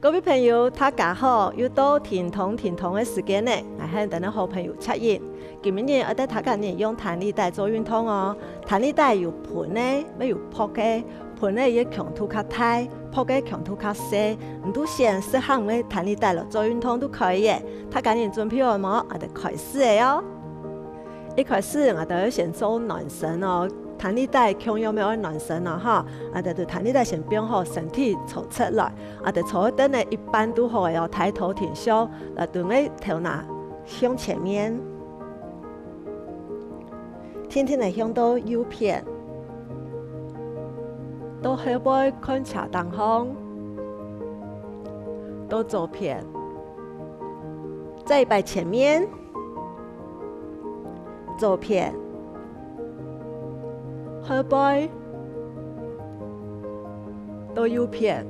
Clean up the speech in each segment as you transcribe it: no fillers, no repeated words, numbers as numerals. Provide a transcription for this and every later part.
各位朋友，大家好！又到甜筒的时间呢，我向大家好朋友测验。今日我哋大家呢用弹力带做运动哦。弹力带有盆呢，要有泡嘅。盆呢要强度较大，泡嘅强度较小。唔都先适合嘅弹力带咯，做运动都可以嘅。大家呢准备好冇？我哋开始嘅哦。一开始我哋要先做暖身哦。弹力带强有没有暖身啊？哈，我哋对弹力带先变好，身体坐出来，我哋坐等呢一般都好要抬头挺胸，对个头拿向前面，天天的向到右边，到后背看斜当方，到左边，再摆前面，左边。后背到右边，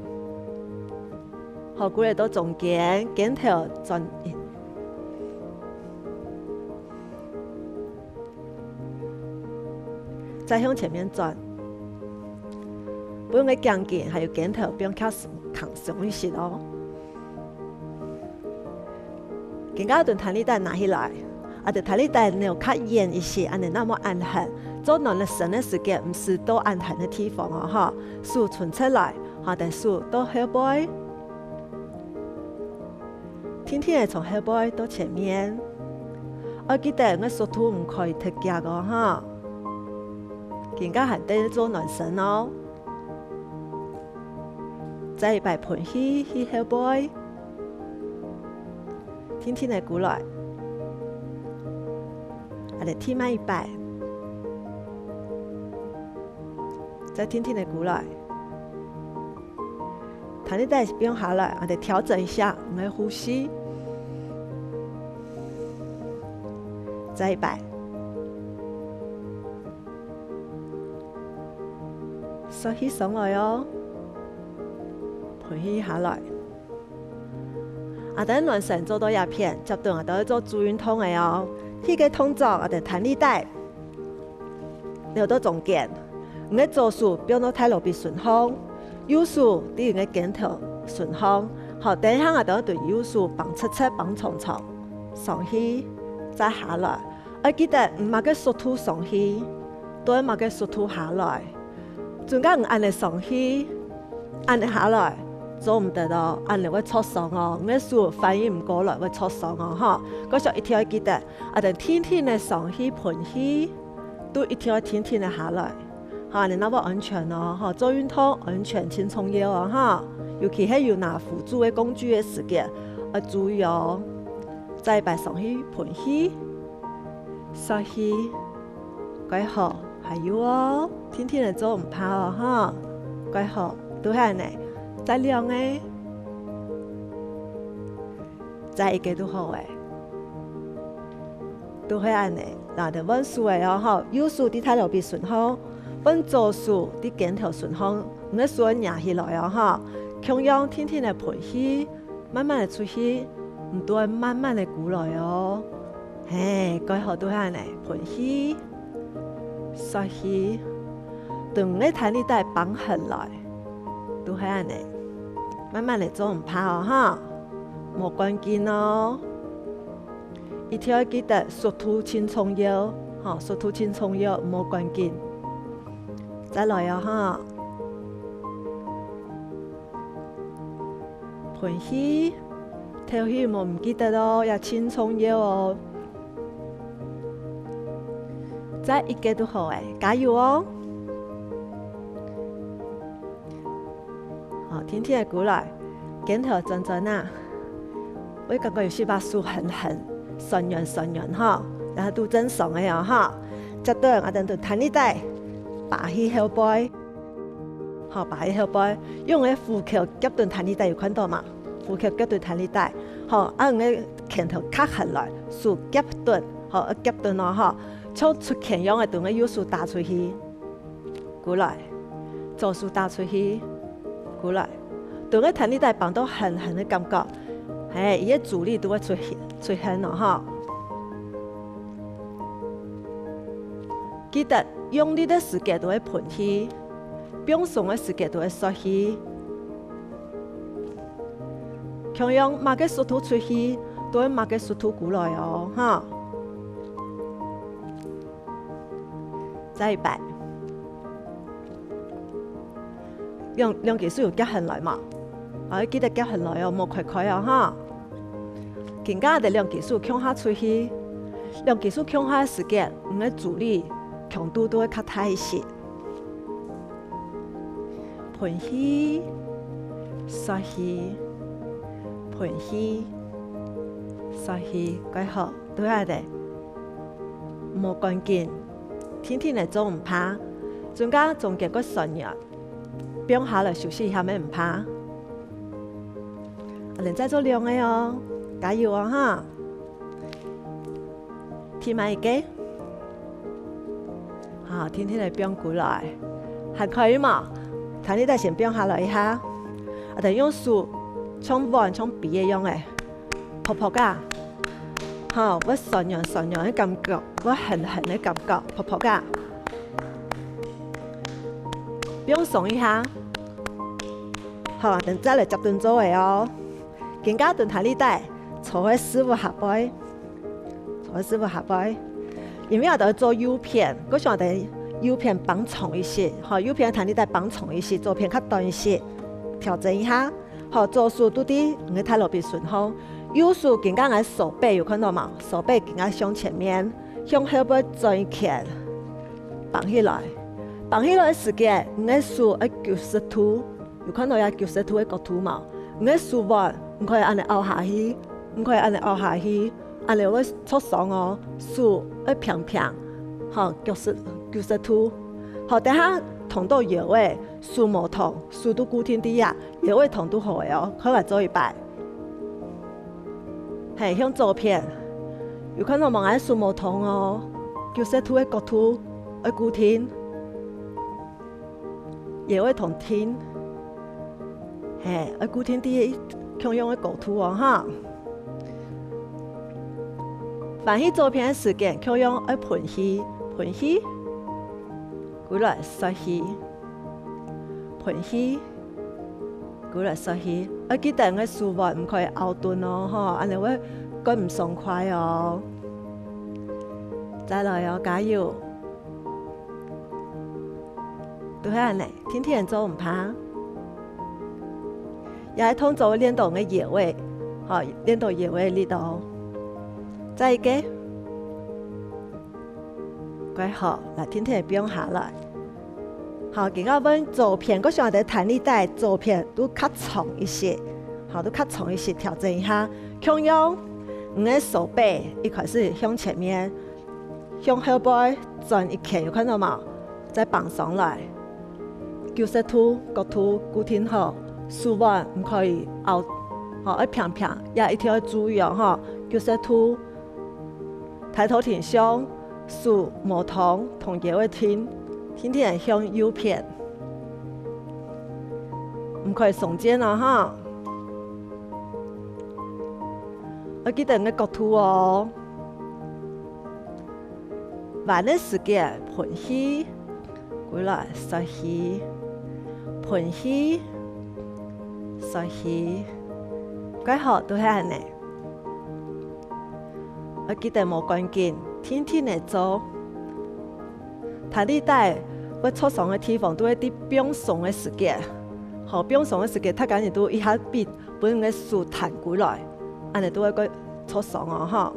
后骨嚟到中间，肩头转，再向前面转。不用嘅僵劲，还有肩头不用靠扛松一些哦。更加段弹力带拿起来，啊，对弹力带你要较严一些，安尼那么按狠。做暖了身的时间，唔是多按痕的地方哦，哈，手存出来，哈，但手到后背，天天从后背到前面。我记得我手肚唔可以脱夹个哈，更加还得做暖身哦。再摆盆去后背，天天的过来，我哋天慢一摆。再天天的过来，弹力带不用下来，我得调整一下我们的呼吸。再一摆，吸气上来哦，喷气下来。等暖身做到一片，接着我哋做主运动的哦。这个动作我哋弹力带留到中间。我嘅左手标到太落边顺风，右手对我嘅肩头顺风。好，等一下我哋对右手绑出绑长长，上去再下来。我记得唔马嘅手肚上去，都马嘅手肚下来。中间唔按你上去，按你下来，做唔得咯，按你会挫伤哦。我嘅手反应唔过来会挫伤哦，哈。嗰时候一定要记得，我哋天天嘅上去盘起，都一定要天天嘅下来。哈，你那么安全哦，哈，做运动安全轻重要哦，哈，尤其係要拿辅助的工具的时間，注意哦。再擺上去盤起，上去，改好，還有哦，天天嚟做唔怕哦，哈，改好，都係呢，再亮誒，再一個都好誒，都係安呢，嗱，就穩數誒哦，哈，右數啲睇落邊順好。本左手啲肩头顺风，唔嘅手压起来哦，哈，同样天天的喷气，慢慢的出去，唔多慢慢的过来哦。嘿，改好都係呢，喷气，吸氣，等你彈力帶綁起來，都係呢，慢慢的做唔怕哦，哈，冇關鍵哦。一定要記得速度輕重要，哈，速度輕重要，冇關鍵。再來啊哈，噴氣，頭氣冇唔記得咯，要輕重要哦。再一個都好誒，加油哦！好，天天的過來，肩頭轉轉啊！我感覺有時把手很順軟哈，然後都正常嘅呀哈。接到我哋就彈力帶。拔起後背，好，拔起後背，用個呼吸夾斷彈力帶有看到嘛？呼吸夾斷彈力帶，好，用個拳頭卡下來，手夾斷，好，夾斷咯，哈，手出拳用個對個右手打出去，過來，左手打出去，過來，對個彈力帶綁到狠的感覺，係，伊個阻力都會出現咯，哈。記得用力的時間都會噴氣，放鬆的時間都會縮氣。强用马个速度出去，都会马个速度过来哦，哈。再一摆，两技术有夹下来嘛？記得夾下來哦，莫快快哦，哈。更加的兩技術強下出去，兩技術強下時間，我哋助力強度都會較大一些。盤起，刷起，盤起，刷起，幾好，都係的。冇關鍵，天天嚟做唔怕，中間個順日，變下來休息一下咩唔怕。人在做亮的哦，加油哦哈！聽埋一個，好，天天嚟變過來，還可以嘛？睇你哋先變下來一下，我哋用手從碗從鼻嘅用嘅，撲撲噶，好，我順揚嘅感覺，我狠嘅感覺，撲撲噶，變鬆一下，好，等再嚟10分鐘嘅哦。更加蹲彈力帶，坐喺師傅下背，因為我哋做右片，嗰時我哋右片綁重一些，好，右片彈力帶綁重一些，左片較短一些，調整一下，好，左手都啲唔會太落邊順風，右手更加喺手背有看到嘛？手背更加向前面，向後背轉圈，綁起來嘅時間，唔係手喺90度，有看到有90度嘅角度嘛？唔係手腕。唔可以按你凹下去，按你會出爽哦。手要平平，好90度，好等下痛到腰位，手冇痛，手都固定啲呀，腰位痛都好嘅哦。可以做一擺，係向左片，有可能望下手冇痛哦，90度嘅角度要固定，腰位痛停，係要固定啲。強用嘅構圖哦，哈！凡係做片嘅時間，強用要盤起，過來刷起，盤起，過來刷起。要記得嘅手腕唔可以拗鈍哦，哈！安尼會腳唔鬆快哦。再來哦，加油！都係安尼，天天做唔怕。也係通做練到嘅腰位，好，練到腰位呢度。再一個，幾好，嗱，天天變下來。好，而家揾左片，嗰時我哋彈力帶左片都較長一些，好，都較長一些，調整一下。強用我嘅手背一開始向前面，向後背轉一圈，有看到嗎？再綁上來，90度角度固定好。手腕唔可以拗，好，要平平，也一定要注意哦，哈，90度，抬頭挺胸，手冇痛，同腰會挺，天天向右片，唔可以聳肩啊，哈，要記得你角度哦，慢嘅時間，盤起，過來刷起，盤起。刷起，幾好都係安尼。我記得冇關鍵，天天嚟做。彈力帶我出爽嘅地方都係啲變鬆嘅時間，好變鬆嘅時間，他緊要都一下比本嘅手彈過來，安尼都係個出爽哦，哈。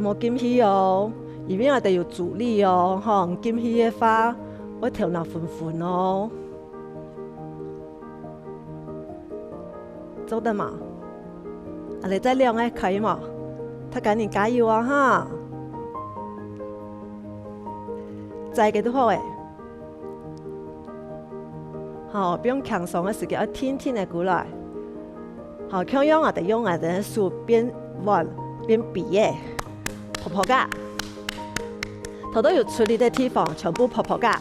冇金起哦，因為我哋有助力哦，哈，金起嘅話。我條那寬寬哦，做得嘛？啊，你再亮可以嘛？他趕緊加油啊哈！再嘅都好誒，好，不用強鬆嘅時間，要天天嚟過來。好，強用我哋用我哋手變彎變筆嘅，撲撲噶，頭都有出力嘅地方全部撲撲噶。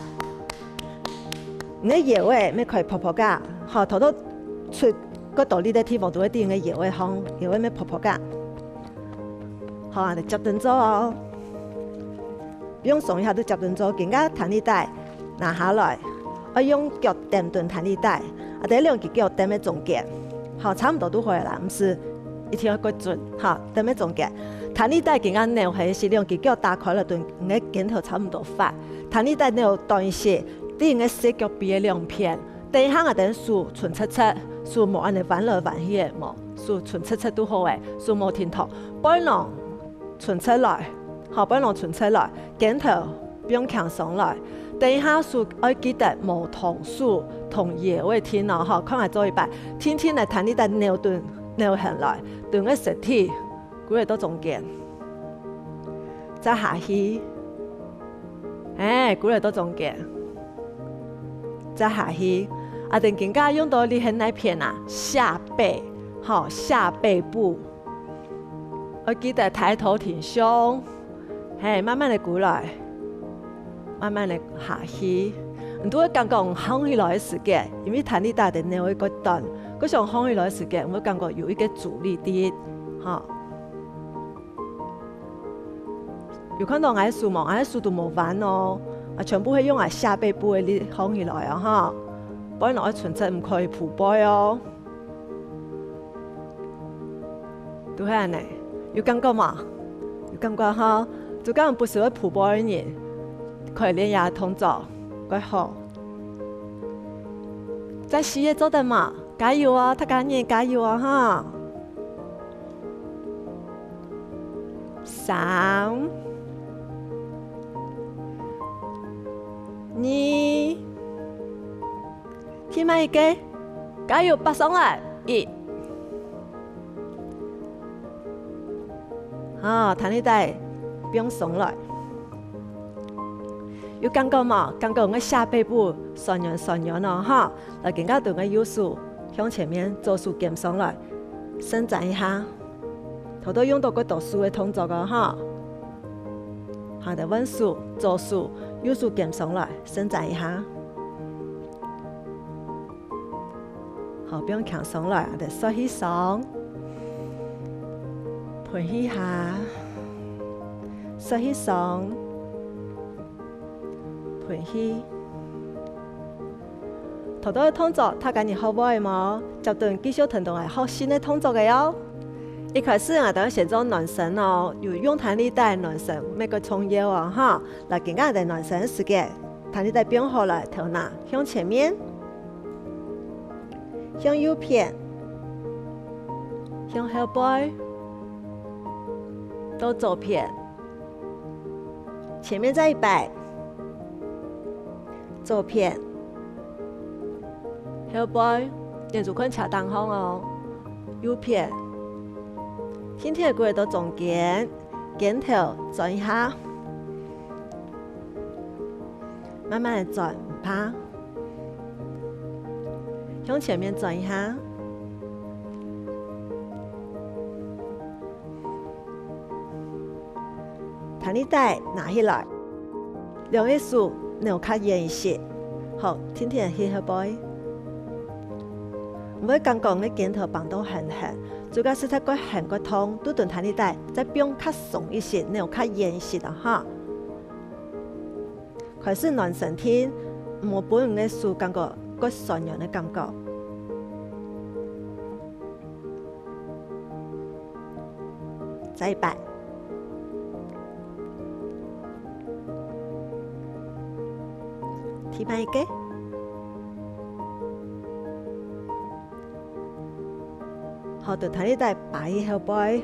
你嘅腰位咩可以撲撲噶，好，頭都出嗰度呢啲地方都一定嘅腰位向腰位咩撲撲噶，好，我哋10分鐘哦，不用鬆一下都10分鐘，更加彈力帶拿下來，我用腳墊頓彈力帶，第两支脚踮喺中间，好，差不多都好啦，唔是一定要过准，好，踮喺中间。弹力带更加扭起是两支脚打开了，对，你嘅肩头差不多发。弹力带扭短一些，你应该四脚臂嘅两片，第一项啊等数纯切切，数冇安尼弯来弯去嘅冇，數純切切都好嘅，數冇停頭，背囊純切來，好背囊純切來，肩頭不用強上來。第一下數要記得冇同數同嘢位天咯，好，看下做一擺，天天嚟彈呢帶扭斷扭下來，斷嘅身體，鼓嚟到中間，再下去，鼓嚟到中間，再下去。啊，等更加用到你很那片啊，下背，好下背部，我記得抬頭挺胸，慢慢的過來，慢慢的下去。你都會感覺放起來的時間，因為彈力帶的扭一個段，嗰上放起來的時間，我會感覺有一個阻力啲，哈。有看到我的數冇？我的數都冇彎哦，啊，全部係用下背部的你放起來啊，哈。背囊純粹唔可以鋪背哦，都係安尼，有感覺嘛？有感覺哈？就咁不是會鋪背嘅人，可以練下動作，幾好。再試嘢做得嘛？加油啊！大家人加油啊！哈！3、2。聽埋一個，加油，拔上來！1，好，彈力帶不用鬆來。有感覺嘛？感覺我下背部旋轉咯，哈！來更加對我右手向前面左手減上來，伸展一下，頭都用到個讀書的動作個哈。好，再穩手，左手右手減上來，伸展一下。好，不用強上來，我哋縮起上，盤起下，縮起上，盤起。頭多嘅動作，睇緊你好唔好冇？接頓繼續聽到係學新嘅動作嘅喲。一開始我哋先做暖身哦，有用彈力帶暖身，每個重要啊哈。嗱，更加我哋暖身時間，彈力帶變好來，頭拿向前面。向右邊，向後背，到左邊，前面再一擺，左邊，後背，連住看恰當好哦。右邊，輕輕過到中間，肩頭轉一下，慢慢的轉，唔怕。向前面轉一下，彈力帶拿起來，兩隻手扭較遠一些，好，天天去後背，唔會感覺你肩頭綁到很狠，主要是睇個很個痛，都對彈力帶再變較鬆一些，扭較遠一些的哈。開始暖身體，唔好俾你嘅手感覺個酸軟的感覺。再一擺，提埋一個，好，對彈力帶擺喺後背，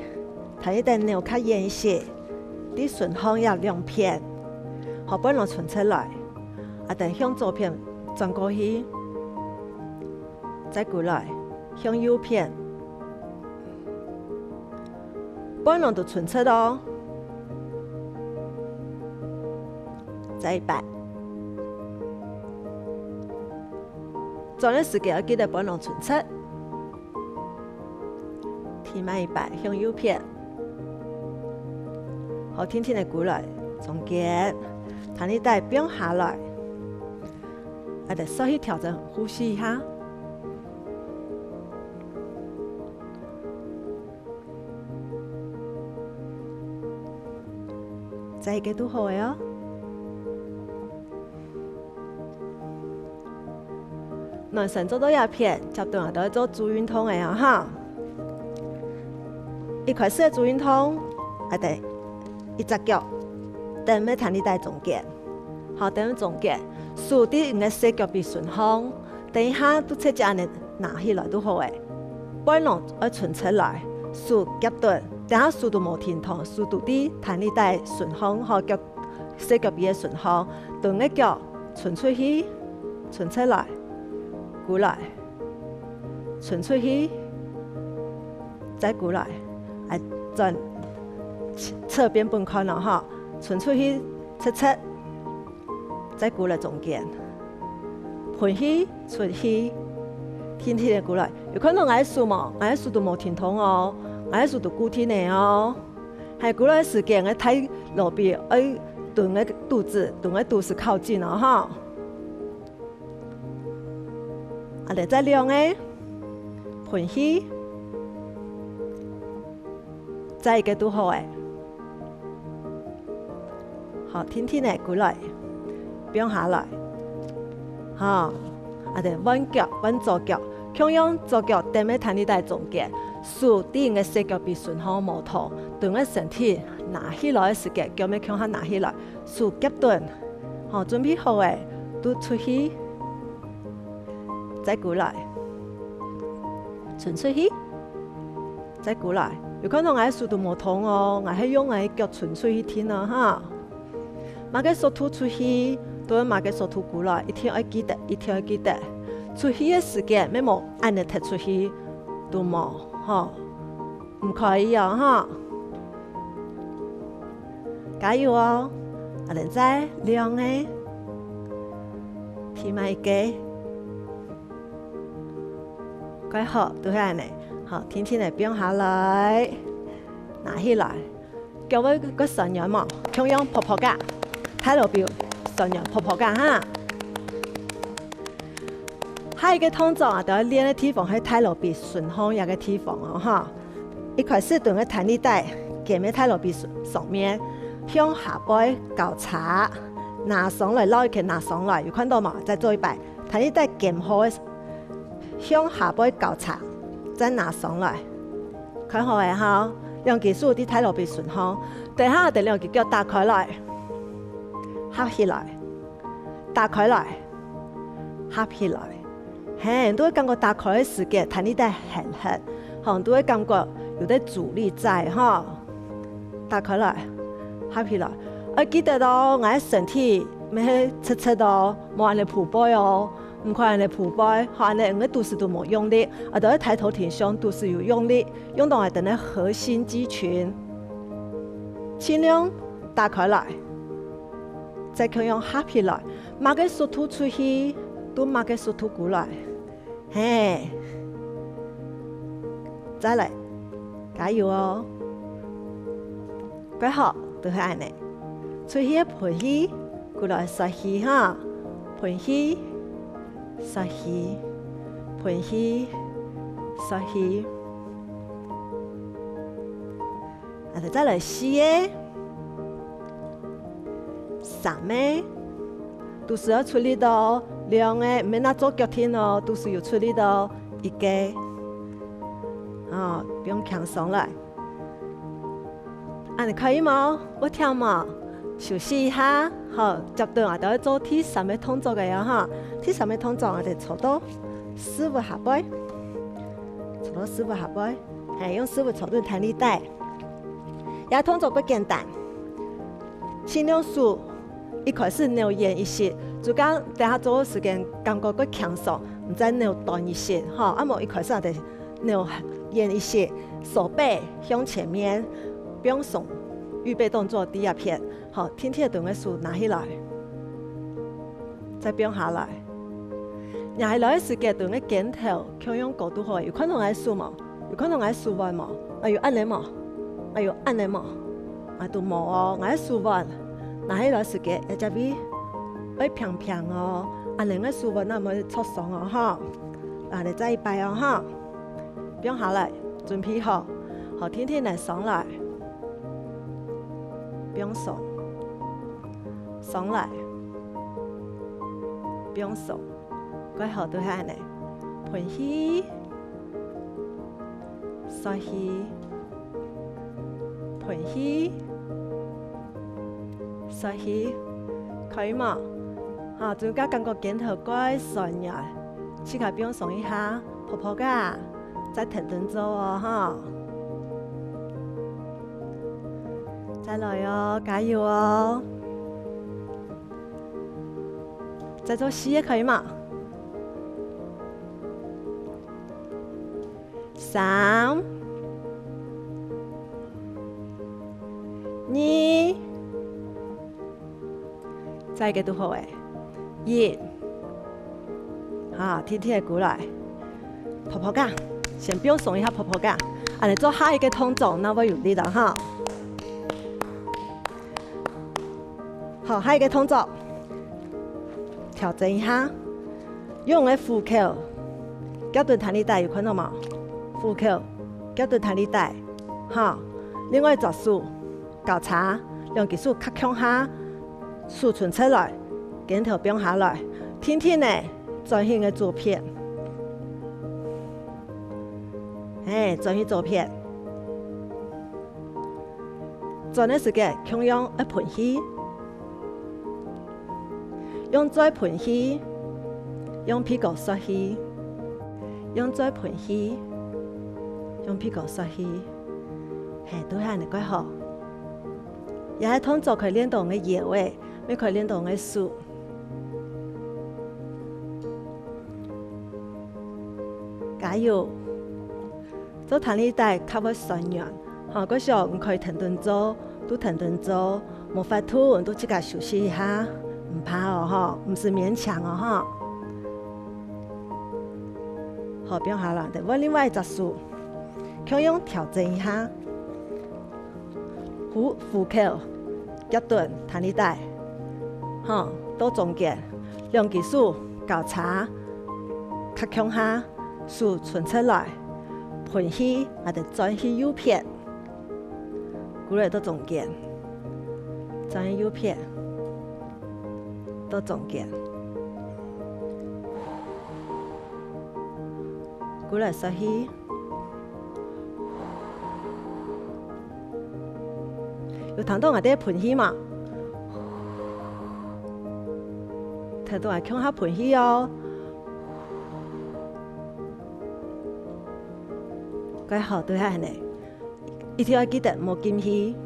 彈力帶扭較遠一些，你順方要兩片，後背攞順出來，啊，等向左邊轉過去，再過來向右邊。背囊就順出咯，再一擺，轉嘅時間要記得背囊順出，提埋一擺向右邊，好，天天的過來，中間，彈力帶不用下來，我哋稍微調整呼吸一下。再一個都好嘅哦。男生做到鸦片，接顿下都做主运通的啊哈。一开始的主运通，得一只脚，等要弹力带中间，好，等中间，竖伫用个四脚比顺风，等一下都切只安尼拿起来都好诶。背囊要顺出来，竖夹顿，等下速度无停顿，速度伫弹力带顺风，好脚四脚比的顺风，顿个脚顺出去，顺出来，鼓来，顺出去，再鼓来。转侧边分开了哈，顺出去切切，再鼓来中间，盘起出去，天天的鼓来。有可能我速嘛，我速度无停通哦，我速度固定的哦。还鼓来时间，我太路边，顿个肚子靠近了哈。得再量诶，盘起。再一个都好诶，好，天天的过来，不用下来，好，得弯脚弯左脚，同样左脚踮喺弹力带中间，竖伫个四脚比顺风无痛，顿个身体拿起来的时间，脚要向下拿起来，竖夹顿，好，准备好诶，都出去，再过来，顺出去，再过来。有可能我速度无同哦，我用我脚伸出去听啊哈，马个手吐出去，都要马个手吐过来，一天要记得，一天要记得。出去的时间，没冇按你踢出去，都冇哈，唔可以啊哈，加油哦！我哋再量诶，提埋一个，quay好都系安尼。好，天天嚟变下来，拿起来，叫我个神人嘛，同样婆婆架，睇落表神人婆婆架哈。下一个动作啊，就要练的地方喺睇落边顺风一个地方哦哈。一开始顿个弹力带，夹喺睇落边上面，向下背交叉，拿上来，捞一起拿上来，有看到嘛？再做一摆，弹力带夹好，向下背交叉。再拿上来，看好诶哈，用技术啲睇落边顺风，等下第两只脚打开来，合起来，打开来，合起来，嘿，都会感觉打开的时间，弹力带很狠，好，都会感觉有啲阻力在哈，打开来，合起来，记得咯，我的身体咪去切切咯，冇安尼扑背哦。唔快安尼扑背，好安尼用个肚子都冇用力，啊，都要抬头挺胸，肚子有用力，用到我哋嘅核心肌群，尽量打开来，再可以用合起来，马个手吐出去，都马个手吐过来，嘿，再来，加油哦！quay好都系安尼，出去盘起，过来撒气哈，盘起。撒气，盘气，撒气，啊！再来四个、三个，都是要处理到两个，唔免拿左脚踢哦，都是要处理到一个，啊，不用强上来。啊，你可以吗？我跳嘛。休息一下，好，接顿我哋要做第三个动作嘅呀哈。第三个动作我哋坐到四步下背，坐到四步下背，系用四步坐顿弹力带。也动作不简单，尽量数一开始扭延一些，就讲等下做嘅时间感觉个强爽，唔再扭短一些，哈。啊冇一开始我哋扭延一些，手背向前面，不用松。预备动作第二片，好，天天顿个手拿起来，再变下来。拿起来的时间顿个肩头，向用角度好，有可能爱手嘛，有可能爱手腕嘛，哎呦按你嘛，哎呦按你嘛，啊都冇哦，爱手腕，拿起来时间要这边要平平哦，啊两个手腕那么出爽哦哈，啊你再一摆哦哈，变下来，准备好，好天天来上来。不用手，上来，不用手，改好都係呢，盤氣，吸氣，盤氣，吸氣，可以嘛？啊，仲加感覺鏡頭改順嘅，此刻表鬆一下，婆婆噶，再停頓做哦，哈，再來哦，加油哦！再做吸也可以嘛？3、2，再一個都好誒，1，好，天天嘅鼓來，婆婆噶，先表鬆一下婆婆噶，我哋做下一個動作，那我用力啦哈。好，下一個動作。調整一下，用個虎口，腳對彈力帶，有看到嗎？虎口，腳對彈力帶，好。另外一手交叉，兩隻手卡向下，豎唇出來，鏡頭變下來，天天呢轉型嘅照片，轉型照片，轉的時間，強用一盤氣。用嘴噴氣，用屁股吸氣，用嘴噴氣，用屁股吸氣，都係你quite好。也係動作可以練到我嘅腰誒，咪可以練到我嘅手。加油！做彈力帶較會順軟，嗰時候唔可以停頓做，都停頓做，冇法度都自己休息一下。唔怕哦，哈，唔是勉強哦，哈。好，變下啦，得揾另外一隻手，強用調整一下，虎口，腳臀，彈力帶，哈，到中間，兩隻手交叉，卡向下，豎唇出來，噴氣，我哋轉去右片，鼓來到中間，轉去右片。到中間，鼓來吸氣，有聽到我哋噴氣嘛？聽到我向下噴氣哦，quite好都係呢，一定要記得冇禁氣。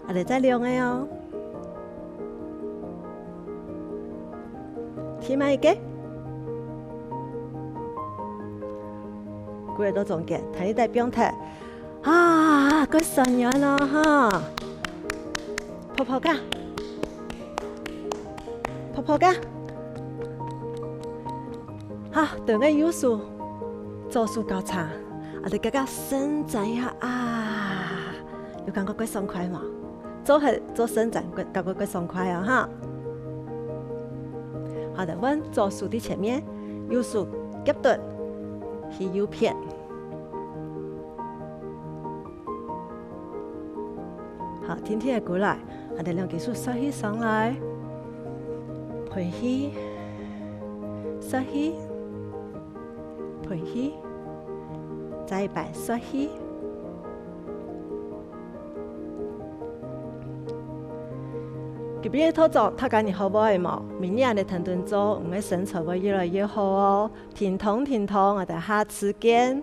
我哋再練嘅哦，聽埋一個，鼓嚟到中間，彈力帶變態，啊，佢順軟咯哈，婆婆噶，婆婆噶，好，對我右手左手交叉，我哋更加伸展一下啊，有感覺佢爽快嘛？做伸展，感覺佢爽快啊哈！好的，揾左手的前面，右手夾斷，去右片。好，天天嘅鼓來，我哋兩隻手吸氣上來，噴氣，吸氣，噴氣，再一擺吸氣。這邊嘅動作，睇緊你好唔好嘛？明年我哋停頓做，我哋身材會越來越好哦。停通，我哋下次見。